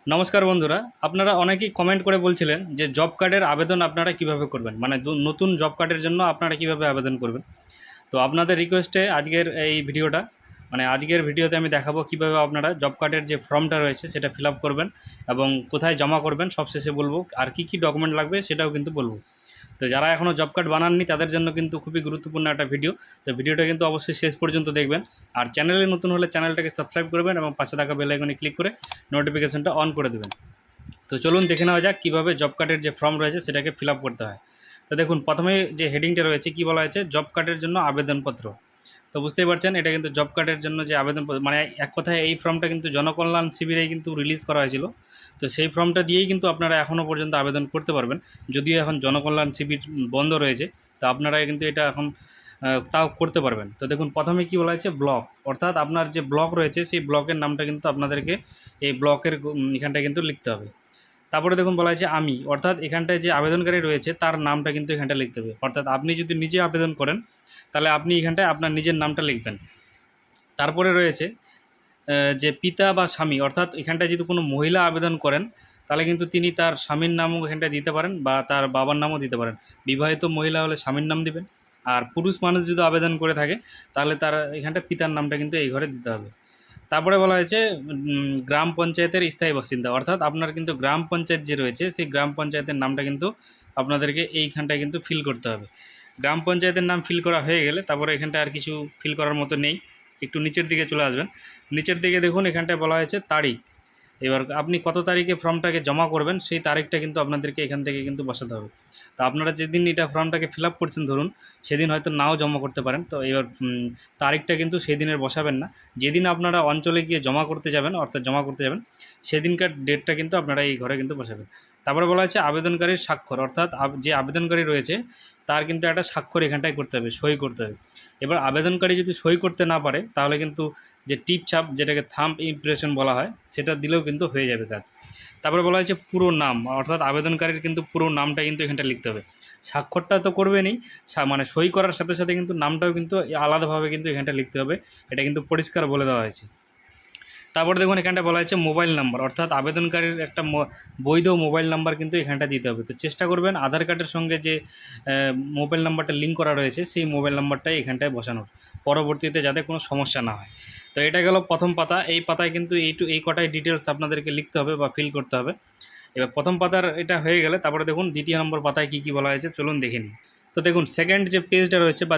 নমস্কার বন্ধুরা, আপনারা অনেকেই কমেন্ট করে বলছিলেন যে জব কার্ডের আবেদন আপনারা কিভাবে করবেন, মানে নতুন জব কার্ডের জন্য আপনারা কিভাবে আবেদন করবেন। তো আপনাদের রিকোয়েস্টে আজকের এই ভিডিওটা, মানে আজকের ভিডিওতে আমি দেখাবো কিভাবে আপনারা জব কার্ডের যে ফর্মটা রয়েছে সেটা ফিল আপ করবেন এবং কোথায় জমা করবেন সবশেষে বলবো, আর কি কি ডকুমেন্ট লাগবে সেটাও কিন্তু বলবো। তো যারা এখনও জব কার্ড বানাননি তাদের জন্য কিন্তু খুবই গুরুত্বপূর্ণ একটা ভিডিও। তো ভিডিওটা কিন্তু অবশ্যই শেষ পর্যন্ত দেখবেন। আর চ্যানেলে নতুন হলে চ্যানেলটাকে সাবস্ক্রাইব করবেন এবং পাশে থাকা বেল আইকনে ক্লিক করে নোটিফিকেশনটা অন করে দেবেন। তো চলুন দেখে নেওয়া যাক কীভাবে জব কার্ডের যে ফর্ম রয়েছে সেটাকে ফিল আপ করতে হয়। তো দেখুন, প্রথমে যে হেডিংটা রয়েছে কী বলা হয়েছে, জব কার্ডের জন্য আবেদনপত্র। তো বুঝতেই পারছেন এটা কিন্তু জব কার্ডের জন্য যে আবেদনপত্র, মানে এক কথায় এই ফর্মটা কিন্তু জনকল্যাণ শিবিরেই কিন্তু রিলিজ করা হয়েছিল। তো সেই ফর্মটা দিয়েই কিন্তু আপনারা এখনও পর্যন্ত আবেদন করতে পারবেন, যদিও এখন জনকল্যাণ শিবির বন্ধ রয়েছে। তো আপনারা কিন্তু এটা এখন তাও করতে পারবেন। তো দেখুন, প্রথমে কী বলা হয়েছে, ব্লক, অর্থাৎ আপনার যে ব্লক রয়েছে সেই ব্লকের নামটা কিন্তু আপনাদেরকে এই ব্লকের এখানটা কিন্তু লিখতে হবে। তারপরে দেখুন বলা হয়েছে আমি, অর্থাৎ এখানটায় যে আবেদনকারী রয়েছে তার নামটা কিন্তু এখানটা লিখতে হবে। অর্থাৎ আপনি যদি নিজে আবেদন করেন তাহলে আপনি এখানটায় আপনার নিজের নামটা লিখবেন। তারপরে রয়েছে যে পিতা বা স্বামী, অর্থাৎ এখানটায় যদি কোনো মহিলা আবেদন করেন তাহলে কিন্তু তিনি তার স্বামীর নামও এখানটায় দিতে পারেন বা তার বাবার নামও দিতে পারেন। বিবাহিত মহিলা হলে স্বামীর নাম দিবেন। আর পুরুষ মানুষ যদি আবেদন করে থাকে তাহলে তার এখানটা পিতার নামটা কিন্তু এই ঘরে দিতে হবে। তারপরে বলা হয়েছে গ্রাম পঞ্চায়েতের স্থায়ী বাসিন্দা, অর্থাৎ আপনার কিন্তু গ্রাম পঞ্চায়েত যে রয়েছে সেই গ্রাম পঞ্চায়েতের নামটা কিন্তু আপনাদেরকে এইখানটায় কিন্তু ফিল করতে হবে। গ্রাম পঞ্চায়েতের নাম ফিল করা হয়ে গেলে তারপরে এখানটা আর কিছু ফিল করার মতো নেই। একটু নিচের দিকে চলে আসবেন। নিচের দিকে দেখুন এখানটায় বলা হয়েছে তারিখ। এবার আপনি কত তারিখে ফর্মটাকে জমা করবেন সেই তারিখটা কিন্তু আপনাদেরকে এখান থেকে কিন্তু বসাতে হবে। তো আপনারা যেদিন এটা ফর্মটাকে ফিল আপ করছেন ধরুন, সেদিন হয়তো নাও জমা করতে পারেন। তো এবার তারিখটা কিন্তু সেই দিনের বসাবেন না। যেদিন আপনারা অঞ্চলে গিয়ে জমা করতে যাবেন, অর্থাৎ জমা করতে যাবেন, সেদিনকার ডেটটা কিন্তু আপনারা এই ঘরে কিন্তু বসাবেন। তারপরে বলা হচ্ছে আবেদনকারীর স্বাক্ষর, অর্থাৎ যে আবেদনকারী রয়েছে তার কিন্তু একটা স্বাক্ষর এখানটায় করতে হবে, সই করতে হবে। এবার আবেদনকারী যদি সই করতে না পারে তাহলে কিন্তু যে টিপ ছাপ, যেটাকে থাম্ব ইমপ্রেশন বলা হয়, সেটা দিলেও কিন্তু হয়ে যাবে কাজ। তারপরে বলা হয়েছে পুরো নাম, অর্থাৎ আবেদনকারীর কিন্তু পুরো নামটা কিন্তু এখানটা লিখতে হবে। স্বাক্ষরটা তো করবেনই, মানে সই করার সাথে সাথে কিন্তু নামটাও কিন্তু আলাদাভাবে কিন্তু এখানটা লিখতে হবে। এটা কিন্তু পরিষ্কার বলে দেওয়া হয়েছে। তারপরে দেখুন এখানটা বলা হয়েছে মোবাইল নাম্বার, অর্থাৎ আবেদনকারীর একটা বৈধ মোবাইল নাম্বার কিন্তু এখানটা দিতে হবে। তো চেষ্টা করবেন আধার কার্ডের সঙ্গে যে মোবাইল নাম্বারটা লিঙ্ক করা রয়েছে সেই মোবাইল নাম্বারটাই এখানটায় বসানোর, পরবর্তীতে যাতে কোনো সমস্যা না হয়। তো এটা গেল প্রথম পাতা। এই পাতায় কিন্তু এই কটাই ডিটেলস আপনাদেরকে লিখতে হবে বা ফিল করতে হবে। এবার প্রথম পাতার এটা হয়ে গেলে তারপরে দেখুন দ্বিতীয় নম্বর পাতায় কী কী বলা হয়েছে চলুন দেখে নিই। তো দেখুন সেকেন্ড যে পেজটা রয়েছে বা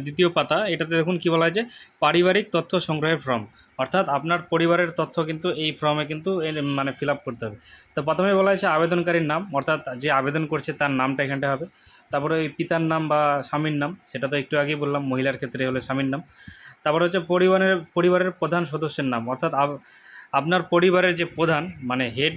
দ্বিতীয় পাতা, এটাতে দেখুন কী বলা হয়েছে, পারিবারিক তথ্য সংগ্রহের ফর্ম, অর্থাৎ আপনার পরিবারের তথ্য কিন্তু এই ফর্মে কিন্তু মানে ফিল আপ করতে হবে। তো প্রথমে বলা হয়েছে আবেদনকারীর নাম, অর্থাৎ যে আবেদন করছে তার নামটা এখানটা হবে। তারপরে ওই পিতার নাম বা স্বামীর নাম, সেটা তো একটু আগেই বললাম, মহিলার ক্ষেত্রে হলে স্বামীর নাম। তারপরে হচ্ছে পরিবারের প্রধান সদস্যের নাম, অর্থাৎ আপনার পরিবারের যে প্রধান মানে হেড,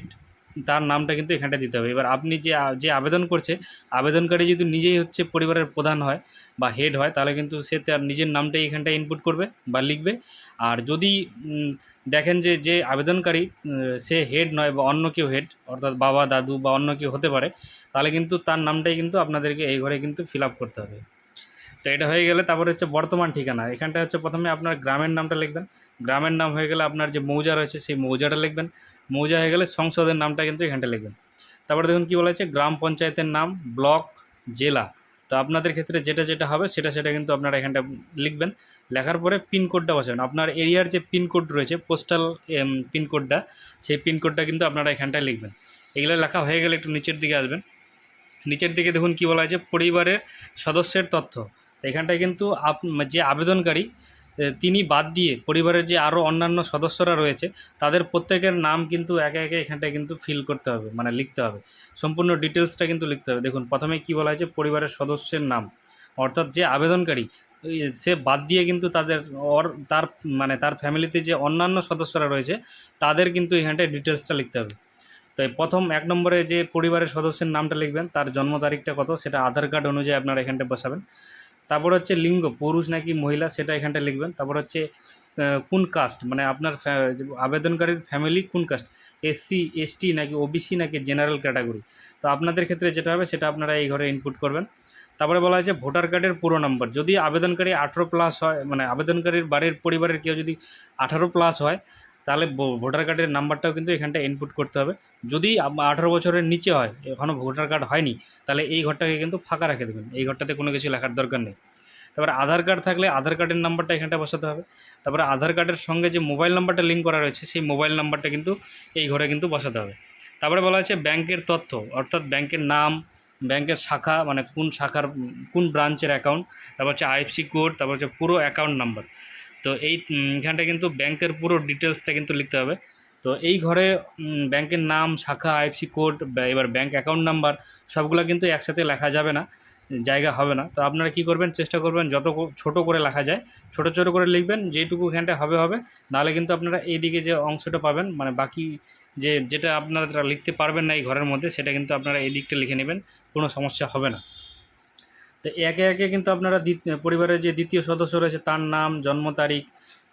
তার নামটা কিন্তু এখানটা দিতে হবে। এবার আপনি যে আবেদন করছে, আবেদনকারী যদি নিজেই হচ্ছে পরিবারের প্রধান হয় বা হেড হয় তাহলে কিন্তু সে তার নিজের নামটাই এখানটা ইনপুট করবে বা লিখবে। আর যদি দেখেন যে আবেদনকারী সে হেড নয় বা অন্য কেউ হেড, অর্থাৎ বাবা দাদু বা অন্য কেউ হতে পারে, তাহলে কিন্তু তার নামটাই কিন্তু আপনাদেরকে এই ঘরে কিন্তু ফিল আপ করতে হবে। তো এটা হয়ে গেলে তারপরে হচ্ছে বর্তমান ঠিকানা, এখানটা হচ্ছে প্রথমে আপনার গ্রামের নামটা লিখবেন। গ্রামের নাম হয়ে গেলে আপনার যে মৌজা রয়েছে সেই মৌজাটা লিখবেন। মৌজা হয়ে গেলে সংসদের নামটা কিন্তু এখানটা লিখবেন। তারপরে দেখুন কী বলা হচ্ছে গ্রাম পঞ্চায়েতের নাম, ব্লক, জেলা। তো আপনাদের ক্ষেত্রে যেটা হবে সেটা কিন্তু আপনারা এখানটা লিখবেন। লেখার পরে পিনকোডটা বসাবেন, আপনার এরিয়ার যে পিনকোড রয়েছে, পোস্টাল পিনকোডটা, সেই পিনকোডটা কিন্তু আপনারা এখানটায় লিখবেন। এগুলো লেখা হয়ে গেলে একটু নিচের দিকে আসবেন। নিচের দিকে দেখুন কী বলা আছে, পরিবারের সদস্যের তথ্য। তো এখানটায় কিন্তু যে আবেদনকারী তিনি বাদ দিয়ে পরিবারের যে আরও অন্যান্য সদস্যরা রয়েছে তাদের প্রত্যেকের নাম কিন্তু একে একে এখানটায় কিন্তু ফিল করতে হবে, মানে লিখতে হবে। সম্পূর্ণ ডিটেলসটা কিন্তু লিখতে হবে। দেখুন প্রথমে কী বলা হয়েছে, পরিবারের সদস্যের নাম, অর্থাৎ যে আবেদনকারী সে বাদ দিয়ে কিন্তু তার ফ্যামিলিতে যে অন্যান্য সদস্যরা রয়েছে তাদের কিন্তু এখানটায় ডিটেলসটা লিখতে হবে। তো এই প্রথম 1 নম্বরে যে পরিবারের সদস্যের নামটা লিখবেন, তার জন্ম তারিখটা কত সেটা আধার কার্ড অনুযায়ী আপনারা এখানটা বসাবেন। তারপর হচ্ছে লিঙ্গ, পুরুষ নাকি মহিলা সেটা এখানটা লিখবেন। তারপর হচ্ছে কোন কাস্ট, মানে আপনার আবেদনকারীর ফ্যামিলি কোন কাস্ট, এসসি এসটি নাকি ওবিসি নাকি জেনারেল ক্যাটাগরি। তো আপনাদের ক্ষেত্রে যেটা হবে সেটা আপনারা এই ঘরে ইনপুট করবেন। তারপরে বলা হয়েছে ভোটার কার্ডের পুরো নম্বর, যদি আবেদনকারী 18+ হয়, মানে আবেদনকারীর বাড়ির পরিবারের কেউ যদি 18+ হয় তাহলে ভোটার কার্ডের নাম্বারটাও কিন্তু এখানটা ইনপুট করতে হবে। যদি 18 বছরের নিচে হয়, এখনও ভোটার কার্ড হয়নি, তাহলে এই ঘরটাকে কিন্তু ফাঁকা রেখে দেবেন, এই ঘরটাতে কোনো কিছু লেখার দরকার নেই। তারপরে আধার কার্ড থাকলে আধার কার্ডের নাম্বারটা এখানটা বসাতে হবে। তারপরে আধার কার্ডের সঙ্গে যে মোবাইল নাম্বারটা লিঙ্ক করা রয়েছে সেই মোবাইল নাম্বারটা কিন্তু এই ঘরে কিন্তু বসাতে হবে। তারপরে বলা হচ্ছে ব্যাংকের তথ্য, অর্থাৎ ব্যাংকের নাম, ব্যাংকের শাখা, মানে কোন শাখার কোন ব্রাঞ্চের অ্যাকাউন্ট, তারপর হচ্ছে আইএফসি কোড, তারপর হচ্ছে পুরো অ্যাকাউন্ট নাম্বার। তো এই এখানটা কিন্তু ব্যাংকের পুরো ডিটেলসটা কিন্তু লিখতে হবে। তো এই ঘরে ব্যাংকের নাম, শাখা, আইএফসি কোড, এবার ব্যাংক অ্যাকাউন্ট নাম্বার সবগুলো কিন্তু একসাথে লেখা যাবে না, জায়গা হবে না। তো আপনারা কী করবেন, চেষ্টা করবেন যত ছোটো করে লেখা যায় ছোটো ছোটো করে লিখবেন, যেটুকু এখানটায় হবে হবে, নাহলে কিন্তু আপনারা এইদিকে যে অংশটা পাবেন, মানে বাকি যেটা আপনারা লিখতে পারবেন না এই ঘরের মধ্যে, সেটা কিন্তু আপনারা এই দিকটা লিখে নেবেন, কোনো সমস্যা হবে না। তো একে একে কিন্তু আপনারা পরিবারের যে দ্বিতীয় সদস্য রয়েছে তার নাম, জন্ম তারিখ,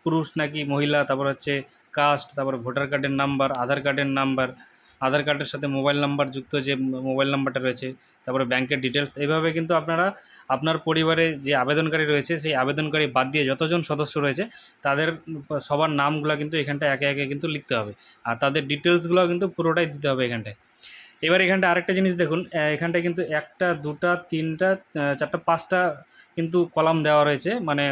পুরুষ নাকি মহিলা, তারপর হচ্ছে কাস্ট, তারপর ভোটার কার্ডের নাম্বার, আধার কার্ডের নাম্বার, আধার কার্ডের সাথে মোবাইল নাম্বার যুক্ত যে মোবাইল নাম্বারটা রয়েছে, তারপরে ব্যাংকের ডিটেলস, এইভাবে কিন্তু আপনারা আপনার পরিবারে যে আবেদনকারী রয়েছে সেই আবেদনকারী বাদ দিয়ে যতজন সদস্য রয়েছে তাদের সবার নামগুলো কিন্তু এখানটা একে একে কিন্তু লিখতে হবে, আর তাদের ডিটেলসগুলো কিন্তু পুরোটাই দিতে হবে এখানটায়। এবার এখানটা আরেকটা জিনিস দেখুন, এখানটায় কিন্তু 1টা 2টা 3টা 4টা 5টা কিন্তু কলাম দেওয়া রয়েছে, মানে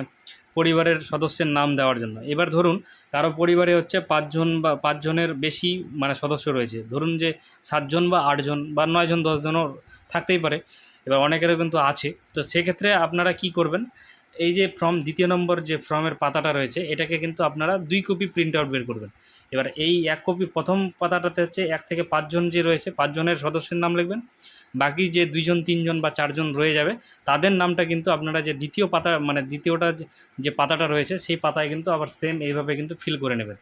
পরিবারের সদস্যের নাম দেওয়ার জন্য। এবার ধরুন কারো পরিবারে হচ্ছে 5 জন বা 5 জনের বেশি মানে সদস্য রয়েছে, ধরুন যে 7 জন বা 8 জন বা 9 জন 10 জনও থাকতেই পারে, এবার অনেকেরও কিন্তু আছে। তো সেক্ষেত্রে আপনারা কি করবেন, এই যে দ্বিতীয় নম্বর যে ফর্মের পাতাটা রয়েছে এটাকে কিন্তু আপনারা 2 কপি প্রিন্ট আউট বের করবেন। এবার এই 1 কপি প্রথম পাতাটাতে হচ্ছে 1 থেকে 5 জন যে রয়েছে 5 জনের সদস্যের নাম লিখবেন, বাকি যে 2 জন 3 জন বা 4 জন রয়ে যাবে তাদের নামটা কিন্তু আপনারা যে দ্বিতীয় পাতা, মানে দ্বিতীয়টা যে পাতাটা রয়েছে সেই পাতায় কিন্তু আবার সেম এইভাবে কিন্তু ফিল করে নেবেন।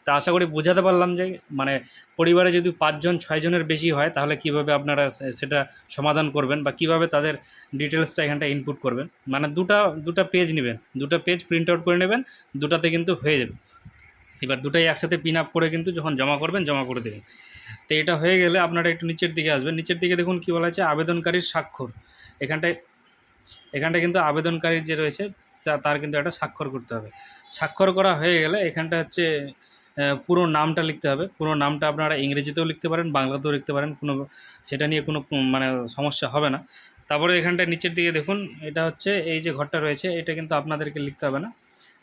তা আশা করি বোঝাতে পারলাম যে মানে পরিবারে যদি 5 জন 6 জনের বেশি হয় তাহলে কীভাবে আপনারা সেটা সমাধান করবেন বা কীভাবে তাদের ডিটেলসটা এখানটা ইনপুট করবেন। মানে দুটা পেজ নেবেন, 2টা পেজ প্রিন্ট আউট করে নেবেন, 2টাতে কিন্তু হয়ে যাবে। এবার দুটাই একসাথে পিন আপ করে কিন্তু যখন জমা করবেন জমা করে দেবেন। তো এটা হয়ে গেলে আপনারা একটু নিচের দিকে আসবেন, নিচের দিকে দেখুন কী বলা আছে, আবেদনকারীর স্বাক্ষর। এখানটায় কিন্তু আবেদনকারীর যে রয়েছে তার কিন্তু একটা স্বাক্ষর করতে হবে। স্বাক্ষর করা হয়ে গেলে এখানটা হচ্ছে পুরো নামটা লিখতে হবে। পুরো নামটা আপনারা ইংরেজিতেও লিখতে পারেন, বাংলাতেও লিখতে পারেন, সেটা নিয়ে কোনো মানে সমস্যা হবে না। তারপরে এখানটায় নিচের দিকে দেখুন, এটা হচ্ছে এই যে ঘরটা রয়েছে এটা কিন্তু আপনাদেরকে লিখতে হবে না,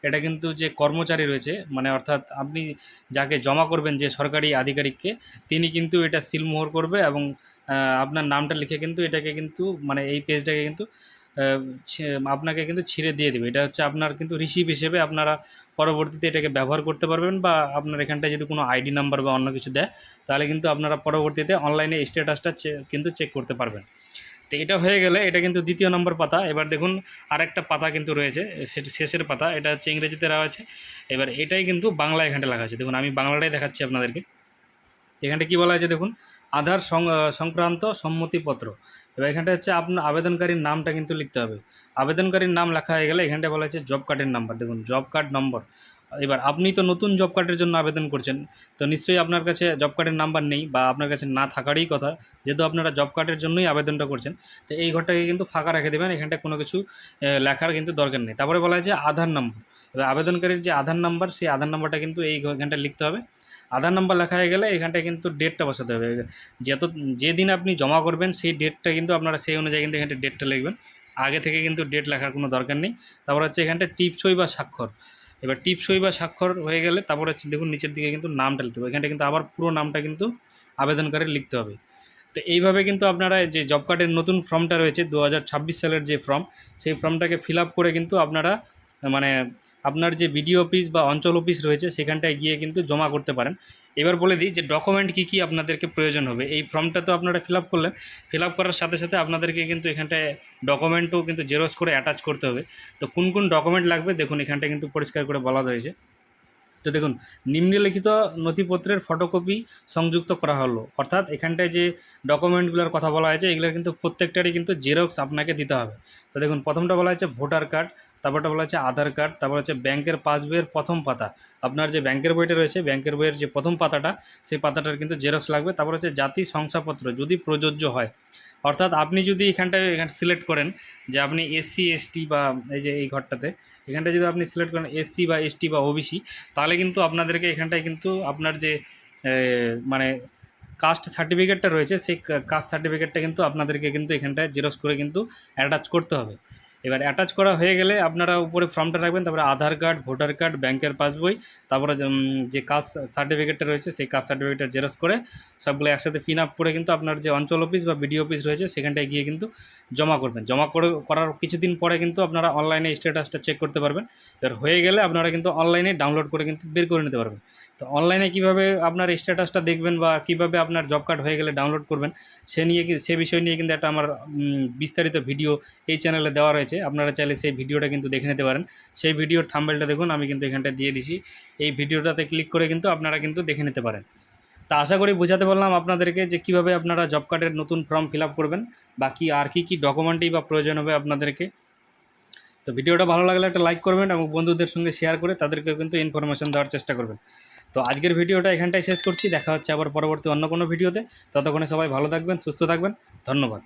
এটা কিন্তু যে কর্মচারী রয়েছে, মানে অর্থাৎ আপনি যাকে জমা করবেন যে সরকারি আধিকারিককে, তিনি কিন্তু এটা সিলমোহর করবে এবং আপনার নামটা লিখে কিন্তু এটাকে কিন্তু মানে এই পেজটাকে কিন্তু আপনাকে কিন্তু ছিঁড়ে দিয়ে দেবে। এটা হচ্ছে আপনার কিন্তু রিসিভ হিসেবে আপনারা পরবর্তীতে এটাকে ব্যবহার করতে পারবেন, বা আপনার এখানটায় যদি কোনো আইডি নাম্বার বা অন্য কিছু দেয় তাহলে কিন্তু আপনারা পরবর্তীতে অনলাইনে স্ট্যাটাসটা কিন্তু চেক করতে পারবেন। তো এটা হয়ে গেলে এটা কিন্তু দ্বিতীয় নম্বর পাতা। এবার দেখুন আরেকটা পাতা কিন্তু রয়েছে, সেটা শেষের পাতা, এটা হচ্ছে ইংরেজিতে দেওয়া আছে। এবার এটাই কিন্তু বাংলা এখানটা লেখা আছে, দেখুন আমি বাংলাটাই দেখাচ্ছি আপনাদেরকে। এখানটা কী বলা আছে দেখুন, আধার সংক্রান্ত সম্মতিপত্র। এবার এখানটা হচ্ছে আপনার আবেদনকারীর নামটা কিন্তু লিখতে হবে। আবেদনকারীর নাম লেখা হয়ে গেলে এখানটা বলা আছে জব কার্ডের নাম্বার, দেখুন জব কার্ড নম্বর। এবার আপনি তো নতুন জব কার্ডের জন্য আবেদন করছেন, তো নিশ্চয়ই আপনার কাছে জব কার্ডের নাম্বার নেই বা আপনার কাছে না থাকারই কথা, যেহেতু আপনারা জব কার্ডের জন্যই আবেদনটা করছেন। তো এই ঘরটাকে কিন্তু ফাঁকা রেখে দেবেন, এখানটা কোনো কিছু লেখার কিন্তু দরকার নেই। তারপরে বলা আছে আধার নাম্বার। এবার আবেদনকারীর যে আধার নাম্বার সেই আধার নাম্বারটা কিন্তু এখানটা লিখতে হবে। আধার নাম্বার লেখা হয়ে গেলে এখানটায় কিন্তু ডেটটা বসাতে হবে, যেদিন আপনি জমা করবেন সেই ডেটটা কিন্তু আপনারা সেই অনুযায়ী কিন্তু এখানটা ডেটটা লিখবেন, আগে থেকে কিন্তু ডেট লেখার কোনো দরকার নেই। তারপর হচ্ছে এখানটা টিপসই বা স্বাক্ষর। এবার টিপসই বা স্বাক্ষর হয়ে গেলে তারপর হচ্ছে দেখুন নিচের দিকে কিন্তু নামটা লিখতে হবে, এখানটা কিন্তু আবার পুরো নামটা কিন্তু আবেদনকারীর লিখতে হবে। তো এইভাবে কিন্তু আপনারা যে জব কার্ডের নতুন ফর্মটা রয়েছে 2026 সালের যে ফর্ম, সেই ফর্মটাকে ফিল আপ করে কিন্তু আপনারা মানে আপনার যে বিডিও অফিস বা অঞ্চল অফিস রয়েছে সেখানটায় গিয়ে কিন্তু জমা করতে পারেন। এবার বলে দিই যে ডকুমেন্ট কী কী আপনাদেরকে প্রয়োজন হবে। এই ফর্মটা তো আপনারা ফিল আপ করলেন, ফিল আপ করার সাথে সাথে আপনাদেরকে কিন্তু এখানটায় ডকুমেন্টও কিন্তু জেরক্স করে অ্যাটাচ করতে হবে। তো কোন কোন ডকুমেন্ট লাগবে দেখুন এখানটা কিন্তু পরিষ্কার করে বলা রয়েছে। তো দেখুন নিম্নলিখিত নথিপত্রের ফটোকপি সংযুক্ত করা হলো, অর্থাৎ এখানটায় যে ডকুমেন্টগুলোর কথা বলা হয়েছে এগুলোর কিন্তু প্রত্যেকটারই কিন্তু জেরক্স আপনাকে দিতে হবে। তো দেখুন প্রথমটা বলা হয়েছে ভোটার কার্ড, তারপরটা বলা হচ্ছে আধার কার্ড, তারপর হচ্ছে ব্যাংকের পাসবইয়ের প্রথম পাতা, আপনার যে ব্যাংকের বইটা রয়েছে ব্যাংকের বইয়ের যে প্রথম পাতাটা সেই পাতাটার কিন্তু জেরক্স লাগবে। তারপর হচ্ছে জাতি শংসাপত্র যদি প্রযোজ্য হয়, অর্থাৎ আপনি যদি এখানে সিলেক্ট করেন যে আপনি এসসি এসটি বা এই যে এই ঘরটাতে এখানটায় যদি আপনি সিলেক্ট করেন এসসি বা এসটি বা ওবিসি, তাহলে কিন্তু আপনাদেরকে এখানটায় কিন্তু আপনার যে মানে কাস্ট সার্টিফিকেটটা রয়েছে সেই কাস্ট সার্টিফিকেটটা কিন্তু আপনাদেরকে কিন্তু এখানটায় জেরক্স করে কিন্তু অ্যাটাচ করতে হবে। এবার অ্যাটাচ করা হয়ে গেলে আপনারা উপরে ফর্মটা রাখবেন, তারপরে আধার কার্ড, ভোটার কার্ড, ব্যাংকের পাসবই, তারপরে যে কাস্ট সার্টিফিকেটটা রয়েছে সেই কাস্ট সার্টিফিকেটটা জেরক্স করে সবগুলো একসাথে পিন আপ করে কিন্তু আপনার যে অঞ্চল অফিস বা বিডিও অফিস রয়েছে সেখানটায় গিয়ে কিন্তু জমা করবেন। জমা করার কিছুদিন পরে কিন্তু আপনারা অনলাইনে স্ট্যাটাসটা চেক করতে পারবেন। এবার হয়ে গেলে আপনারা কিন্তু অনলাইনে ডাউনলোড করে কিন্তু বের করে নিতে পারবেন। তো অনলাইনে কীভাবে আপনার স্ট্যাটাসটা দেখবেন বা কীভাবে আপনার জব কার্ড হয়ে গেলে ডাউনলোড করবেন সে বিষয় নিয়ে কিন্তু একটা আমার বিস্তারিত ভিডিও এই চ্যানেলে দেওয়া রয়েছে। আপনারা চাইলে সেই ভিডিওটা কিন্তু দেখে নিতে পারেন। সেই ভিডিওর থাম্বনেলটা দেখুন, আমি কিন্তু এখানটায় দিয়ে দিছি। এই ভিডিওটাতে ক্লিক করে কিন্তু আপনারা কিন্তু দেখে নিতে পারেন। তা আশা করি বোঝাতে পারলাম আপনাদেরকে যে কীভাবে আপনারা জব কার্ডের নতুন ফর্ম ফিল আপ করবেন, বাকি আর কী ডকুমেন্টই বা প্রয়োজন হবে আপনাদেরকে। তো ভিডিওটা ভালো লাগলে একটা লাইক করবেন এবং বন্ধুদের সঙ্গে শেয়ার করে তাদেরকেও কিন্তু ইনফরমেশন দেওয়ার চেষ্টা করবেন। তো আজকের ভিডিওটা এখানটায় শেষ করছি। দেখা হচ্ছে আবার পরবর্তী অন্য কোনো ভিডিওতে। ততক্ষণে সবাই ভালো থাকবেন, সুস্থ থাকবেন। ধন্যবাদ।